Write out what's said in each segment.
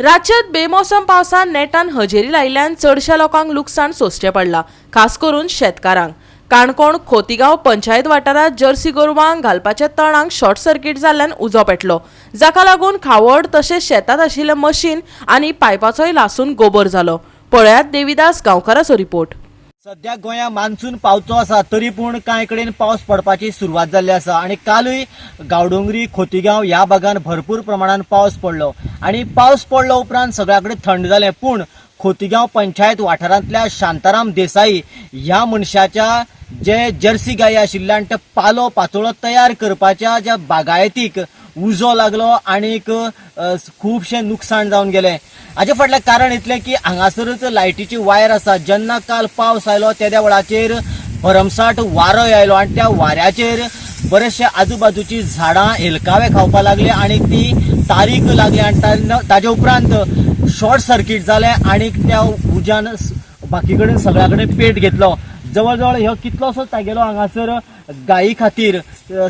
राज्यात बेमोसम पावसान नेटान हजेरी लायिल्ल्यान चडशा लोकांक लुकसाण सोंसचें पडलां, खास करून शेतकारांक। काणकोण खोतीगांव पंचायत वाठारांत जर्सी गोरवांक घालपाच्या तणांक शॉर्ट सर्किट जाल्ल्यान उजो पेटलो, जाका लागून खावड तशेंच शेतात आशिल्लें मशीन आनी पायपाचोय लासून गोबर जालो। पळयात देविदास गांवकाराचो रिपोर्ट। सध्या गोंया मान्सून पावचो आसा तरी पूण कांय कडेन पावस पडपाची सुरवात जाल्ली आसा आनी कालूय गांवडोंगरी खोतीगांव ह्या भागांत भरपूर प्रमाणात पावस पडलो आनी पावस पडलो उपरांत सगळ्या कडेन थंड जालें। पूण खोतीगांव पंचायत वाठारांतल्या शांताराम देसाई ह्या मनशाच्या जे जर्सी गायी आशिल्ल्यान ते पालो पातोळो तयार करपाच्या ज्या बागायतीक उजो लागलो आनीक खूबशें नुकसाण जावन गेलें। हाचे फाटलें कारण इतलें की हांगासरच लायटीची वायर आसा। जेन्ना काल पावस आयलो त्या वेळाचेर भरमसाट वारो आयलो आनी त्या वाऱ्याचेर बरेचशे आजूबाजूची झाडां हेलकावे खावपाक लागले आनी ती तारीक लागली आनी ताजे उपरांत शॉर्ट सर्किट जालें आनीक त्या उज्यान बाकी कडेन सगळ्या कडेन पेट घेतलो। जवळ जवळ ह्यो कितलोसोच तागेलो हांगासर गायी खातीर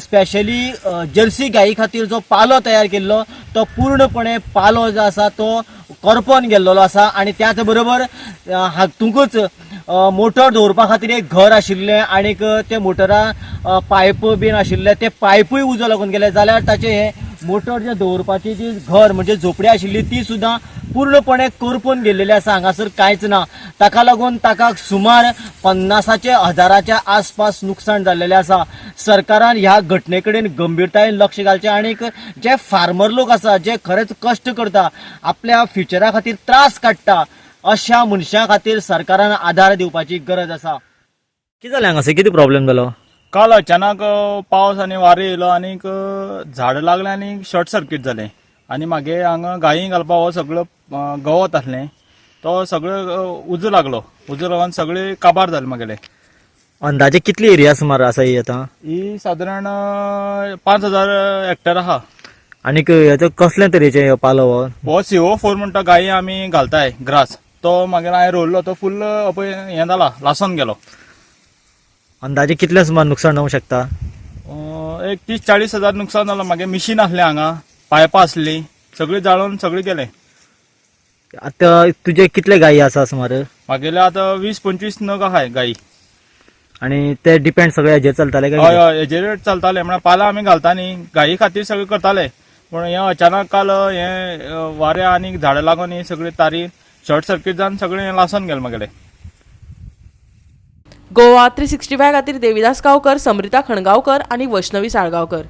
स्पेशली जर्सी गायी खातीर जो पालो तयार केल्लो तो पूर्णपणे पालो जो आसा तो करपोन गेल्लो आसा आनी त्याच बरोबर हातूंकच मोटर दवरपा खातीर एक घर आशिल्लें आनीक ते मोटरा पायप बीन आशिल्ले ते पायपूय उजो लागून गेले जाल्यार ताचे हे मोटर जे दवरपाची जी घर म्हणजे झोपडी आशिल्ली ती सुद्दां पूर्णपणे करपून गेल्लेली आसा। हांगासर कांयच ना, ताका लागून ताका सुमार 50,000च्या आसपास नुकसाण जाल्लेलें आसा। सरकारान ह्या घटने कडेन गंभीरतायेन लक्ष घालचें आनीक जे फार्मर लोक आसा जे खरेंच कश्ट करता आपल्या फ्युचरा खातीर त्रास काडटा अशा मनशां खातीर सरकारान आधार दिवपाची गरज आसा। कितें जालें हांगासर कितें प्रॉब्लेम जालो? काल अचानक पावस आनी वारें येयलो आनीक झाड लागलें आनी शॉर्ट सर्किट जालें आनी मागे हांगा गायी घालपा हो सगळो गवत आसलें तो सगळो उजो लागून सगळे काबार जाले म्हागेले। अंदाजे कितली एरिया सुमार आसा ही आतां? ही सादारण 5,000 हेक्टर आहा। आनीक हेचो कसले तरेचे पालो हो CO4 म्हणटा गायी आमी घालताय ग्रास तो मागीर हांवें रोवलो तो फुल्ल हें जाला लासून गेलो। अंदाजे कितले सुमार नुकसाण जावंक शकता? एक 30-40 हजार नुकसान जालां। मागे मिशीन आसलें हांगा, पायपां आसलीं, सगळीं जाळून सगळें गेलें। आतां तुजे कितले गायी आसा सुमार? मागेले आतां 20-25 नग आहाय गायी। आनी ते डिपेंड सगळे हेजेर चलताले काय? हय हय हेजेर चलताले म्हळ्यार पालां आमी घालता न्ही गायी खातीर सगळें करताले पूण हे अचानक काल हे वाऱ्या आनी झाडां लागून ही सगळी तारी शॉर्ट सर्किट जावन सगळें लासून गेलें म्हागेलें। गोवा 365 खातीर देविदास गांवकर, समृता खणगांवकर आनी वैष्णवी साळगांवकर।